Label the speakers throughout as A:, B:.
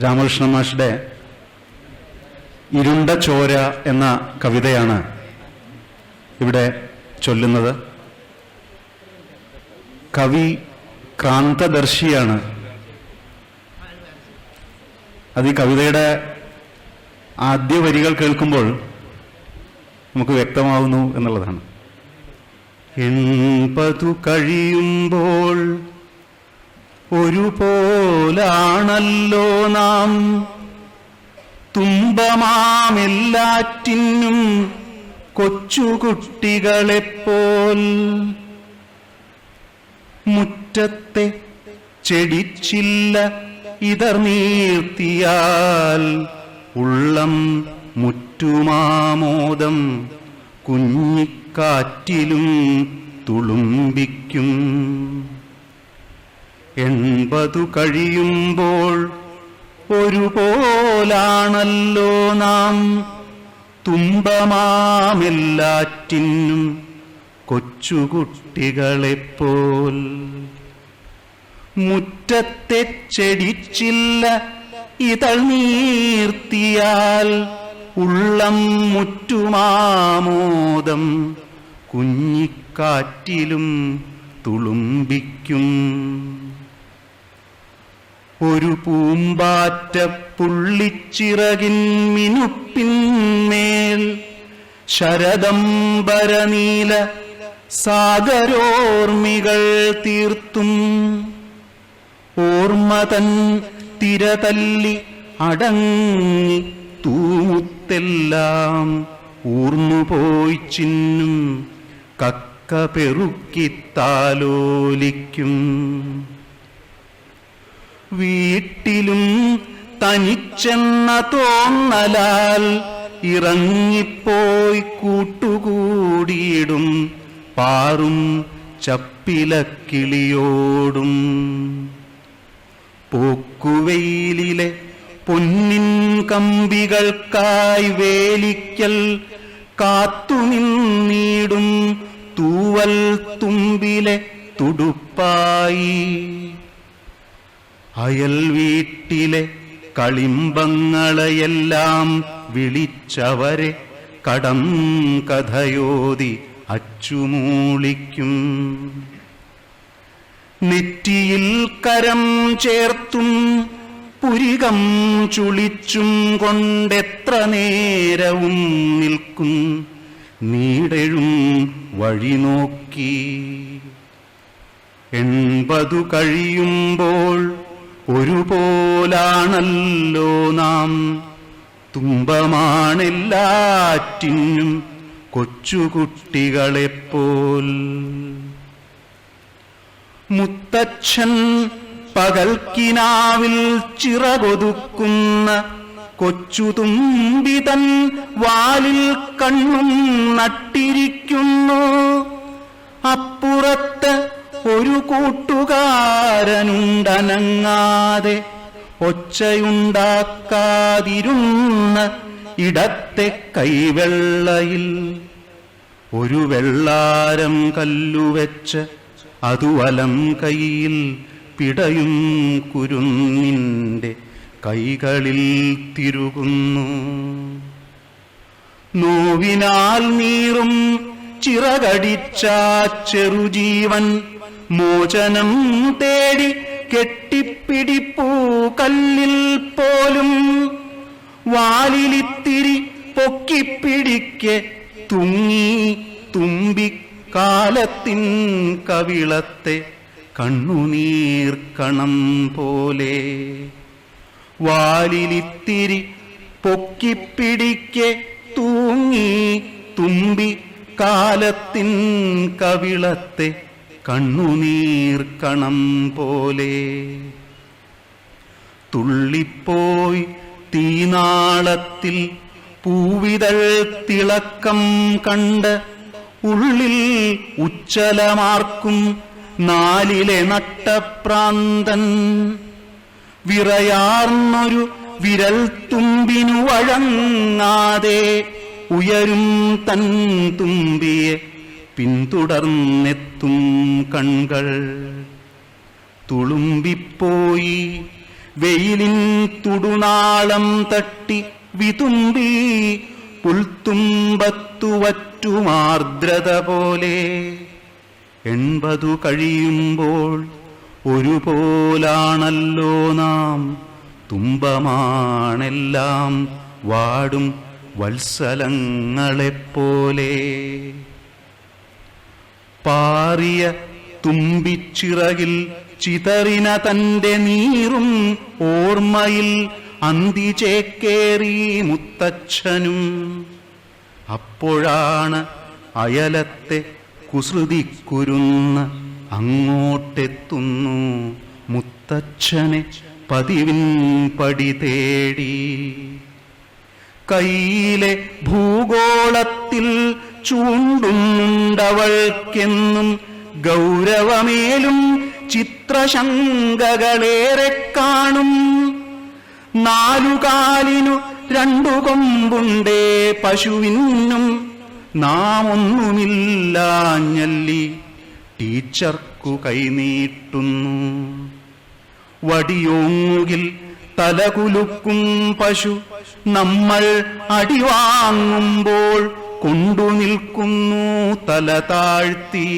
A: രാമകൃഷ്ണ മാഷുടെ ഇരുണ്ട ചോര എന്ന കവിതയാണ് ഇവിടെ ചൊല്ലുന്നത്. കവി ക്രാന്തദർശിയാണ്. അത് ഈ കവിതയുടെ ആദ്യ വരികൾ കേൾക്കുമ്പോൾ നമുക്ക് വ്യക്തമാവുന്നു എന്നുള്ളതാണ്. 80 കഴിയുമ്പോൾ ഒരുപോലാണല്ലോ നാം, തുമ്പമാമെല്ലാറ്റിനും കൊച്ചുകുട്ടികളെപ്പോൽ. മുറ്റത്തെ ചെടിച്ചില്ല ഇതർനീർത്തിയാൽ ഉള്ളം മുറ്റുമാമോദം കുഞ്ഞിക്കാറ്റിലും തുളുമ്പിക്കും. 80 കഴിയുമ്പോൾ ഒരുപോലാണല്ലോ നാം, തുമ്പമാമെല്ലാറ്റിനും കൊച്ചുകുട്ടികളെപ്പോൽ. മുറ്റത്തെ ചെടിച്ചില്ല ഇതൾനീർത്തിയാൽ ഉള്ളം മുറ്റുമാമോദം കുഞ്ഞിക്കാറ്റിലും തുളുമ്പിക്കും. ഒരു പൂമ്പാറ്റ പുള്ളിച്ചിറകിൻ മിനുപ്പിന്മേൽ ശരദംബരനീല സാഗരോർമികൾ തീർത്തും, ഓർമ്മതൻ തിരതല്ലി അടങ്ങി തൂമുത്തെല്ലാം ഊർന്നുപോയി ചിന്നും കക്ക പെറുക്കിത്താലോലിക്കും. വീട്ടിലും തനിച്ചെന്ന തോന്നലാൽ ഇറങ്ങിപ്പോയി കൂട്ടുകൂടിയിടും പാറും ചപ്പിലക്കിളിയോടും. പോക്കുവെയിലിലെ പൊന്നിൻ കമ്പികൾക്കായി വേലിക്കൽ കാത്തുനിന്നീടും തൂവൽ തുമ്പിലെ തുടുപ്പായി. അയൽ വീട്ടിലെ കളിമ്പങ്ങളെയെല്ലാം വിളിച്ചവരെ കടം കഥയോതി അച്ചുമൂളിക്കും. നെറ്റിയിൽ കരം ചേർത്തും പുരികം ചുളിച്ചും കൊണ്ടെത്ര നേരവും നിൽക്കും നീടെഴും വഴി നോക്കി. 80 കഴിയുമ്പോൾ ഒരുപോലാണല്ലോ നാം, തുമ്പമാണെല്ലാറ്റിനും കൊച്ചുകുട്ടികളെപ്പോൽ. മുത്തച്ഛൻ പകൽക്കിനാവിൽ ചിറകൊതുക്കുന്ന കൊച്ചുതുമ്പിതൻ വാലിൽ കണ്ണും നട്ടിരിക്കുന്നു. അപ്പുറത്ത് ഒരു കൂട്ടുകാരനുണ്ടനങ്ങാതെ ഒച്ചയുണ്ടാക്കാതിരുന്ന ഇടത്തെ കൈവെള്ളയിൽ ഒരു വെള്ളാരം കല്ലുവെച്ച് അതു വലം കൈയിൽ പിടയും കുരുന്നിൻ്റെ കൈകളിൽ തിരുകുന്നു. നോവിനാൽ നീറും ചിറകടിച്ച ചെറുജീവൻ മോചനം തേടി കെട്ടിപ്പിടിപ്പൂ കല്ലിൽ പോലും. വാലിലിത്തിരി പൊക്കിപ്പിടിക്കെ തുങ്ങി തുമ്പിക്കാലത്തിൻ കവിളത്തെ കണ്ണുനീർക്കണം പോലെ. വാലിലിത്തിരി പൊക്കിപ്പിടിക്കെ തൂങ്ങി തുമ്പിക്കാലത്തിൻ കവിളത്തെ കണ്ണുനീർക്കണം പോലെ. തുള്ളിപ്പോയി തീനാളത്തിൽ പൂവിതൾ തിളക്കം കണ്ട് ഉള്ളിൽ ഉച്ചലമാർക്കും നാലിലെ നട്ടപ്രാന്തൻ. വിറയാർന്നൊരു വിരൽ തുമ്പിനു വഴങ്ങാതെ ഉയരും തൻ തുമ്പിയെ പിന്തുടർന്നെത്തും കൺകൾ. തുളുമ്പിപ്പോയി വെയിലിൻ തുടുനാളം തട്ടി വിതുമ്പി പുൽത്തുമ്പത്തു വറ്റുമാർദ്രത പോലെ 80 കഴിയുമ്പോൾ ഒരുപോലാണല്ലോ നാം. തുമ്പമാണെല്ലാം വാടും വത്സലങ്ങളെപ്പോലെ. പാറിയ തുമ്പിച്ചിറകിൽ ചിതറിന തന്റെ നീറും ഓർമ്മയിൽ അന്തി ചേക്കേറി മുത്തച്ഛനും. അപ്പോഴാണ് അയലത്തെ കുസൃതിക്കുരുന്ന് അങ്ങോട്ടെത്തുന്നു മുത്തച്ഛനെ പതിവിൻ പടി തേടി. കയ്യിലെ ഭൂഗോളത്തിൽ ചൂണ്ടുന്നുണ്ടവൾക്കെന്നും ഗൗരവമേലും ചിത്രശങ്കകളേറെ കാണും. 4 കാലിനു 2 കൊമ്പുണ്ടേ പശുവിനും, നാം ഒന്നുമില്ലാഞ്ഞല്ലി ടീച്ചർക്കു കൈനീട്ടുന്നു. വടിയോങ്ങുകിൽ തലകുലുക്കും പശു, നമ്മൾ അടിവാങ്ങുമ്പോൾ കൊണ്ടു നിൽക്കുന്നു തല താഴ്ത്തി.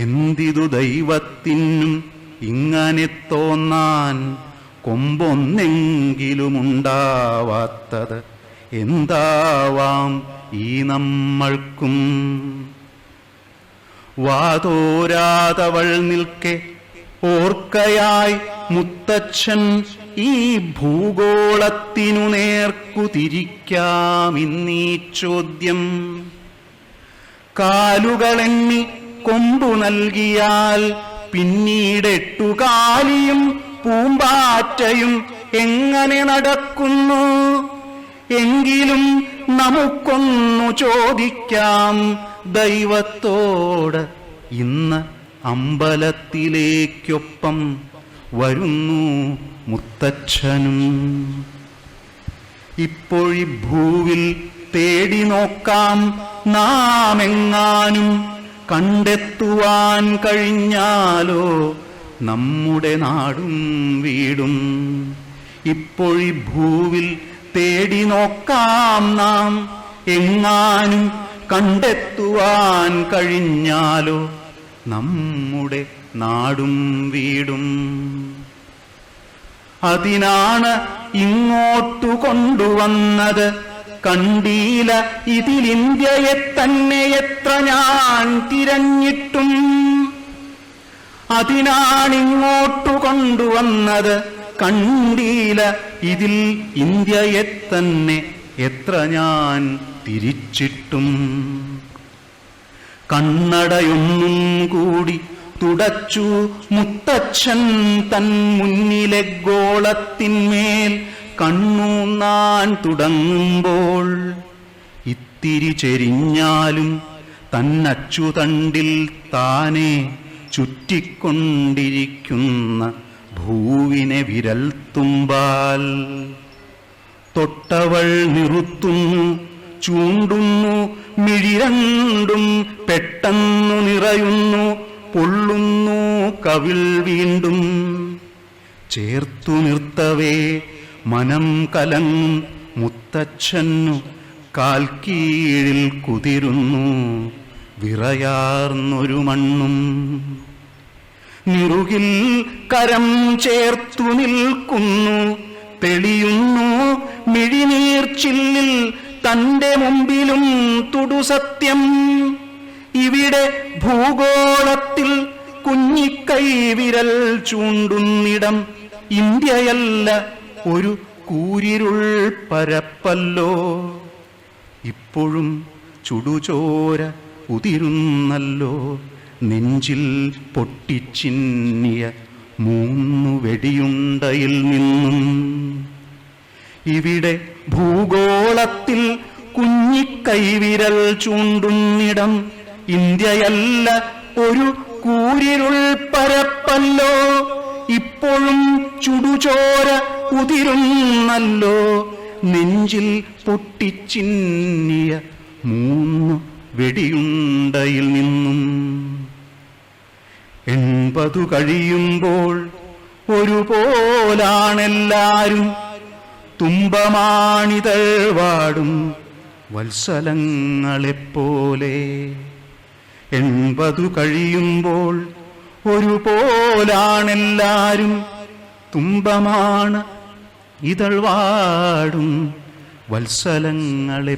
A: എന്തിതു ദൈവത്തിനും ഇങ്ങനെ തോന്നാൻ, കൊമ്പൊന്നെങ്കിലുമുണ്ടാവാത്തത് എന്താവാം ഈ നമ്മൾക്കും. വാതോരാതവൾ നിൽക്കെ ഓർക്കയായി മുത്തച്ഛൻ ഈ ഭൂഗോളത്തിനു നേർക്കു തിരിക്കാമിന്നീ ചോദ്യം. കാലുകളെണ്ണി കൊമ്പു നൽകിയാൽ പിന്നീട് 8 കാലിയും പൂമ്പാറ്റയും എങ്ങനെ നടക്കുന്നു? എങ്കിലും നമുക്കൊന്നു ചോദിക്കാം ദൈവത്തോട്. ഇന്ന് അമ്പലത്തിലേക്കൊപ്പം വരുന്നു മുത്തച്ഛനും. ഇപ്പോഴി ഭൂവിൽ തേടി നോക്കാം നാമെങ്ങാനും, കണ്ടെത്തുവാൻ കഴിഞ്ഞാലോ നമ്മുടെ നാടും വീടും. ഇപ്പോഴി ഭൂവിൽ തേടി നോക്കാം നാം എങ്ങാനും, കണ്ടെത്തുവാൻ കഴിഞ്ഞാലോ നമ്മുടെ നാടും വീടും. അതിനാണ് ഇങ്ങോട്ടു കൊണ്ടുവന്നത്. കണ്ടീല ഇതിലിന്ത്യയെ തന്നെ എത്ര ഞാൻ തിരഞ്ഞിട്ടും. അതിനാണിങ്ങോട്ടു കൊണ്ടുവന്നത്. കണ്ടീല ഇതിൽ ഇന്ത്യയെ തന്നെ എത്ര ഞാൻ തിരിച്ചിട്ടും. കണ്ണടയൊന്നും കൂടി തുടച്ചു മുത്തച്ഛൻ തൻ മുന്നിലെ ഗോളത്തിന്മേൽ കണ്ണൂന്നാൻ തുടങ്ങുമ്പോൾ, ഇത്തിരി ചെരിഞ്ഞാലും തന്നച്ചുതണ്ടിൽ താനെ ചുറ്റിക്കൊണ്ടിരിക്കുന്ന ഭൂവിനെ വിരൽ തുമ്പാൽ തൊട്ടവൾ നിറുത്തുന്നു, ചൂണ്ടുന്നു, മിഴിരണ്ടും പെട്ടെന്നു നിറയുന്നു, പൊള്ളുന്നു കവിൾ വീണ്ടും. ചേർത്തു നിർത്തവേ മനം കലങ്ങും മുത്തച്ഛന്നു, കാൽക്കീഴിൽ കുതിരുന്നു വിറയാർന്നൊരു മണ്ണും. നിറുകിൽ കരം ചേർത്തു നിൽക്കുന്നു, തെളിയുന്നു മിഴിനീർച്ചില്ലിൽ തന്റെ മുമ്പിലും തുടുസത്യം. ഇവിടെ ഭൂഗോളത്തിൽ കുഞ്ഞിക്കൈ വിരൽ ചൂണ്ടുന്നിടം ഇന്ത്യയല്ല, ഒരു കൂരിരുൾ പരപ്പല്ലോ. ഇപ്പോഴും ചുടുചോര ഉതിരുന്നല്ലോ നെഞ്ചിൽ പൊട്ടിച്ചിന്നിയ 3 വെടിയുണ്ടയിൽ നിന്നും. ഇവിടെ ഭൂഗോളത്തിൽ കുഞ്ഞിക്കൈവിരൽ ചൂണ്ടുന്നിടം ഇന്ത്യയല്ല, ഒരു കൂരിരുൾ പരപ്പല്ലോ. ഇപ്പോഴും ചുടുചോര ഉതിരുന്നല്ലോ നെഞ്ചിൽ പൊട്ടിച്ചിന്നിയ 3 വെടിയുണ്ടയിൽ നിന്നും. 80 കഴിയുമ്പോൾ ഒരുപോലാണെല്ലാരും തുമ്പമാണിതൾ വാടും വത്സലങ്ങളെപ്പോലെ 80 കഴിയുമ്പോൾ ഒരുപോലാണെല്ലാരും തുമ്പമാണ് ഇതൾ വാടും വത്സലങ്ങളെപ്പോലെ.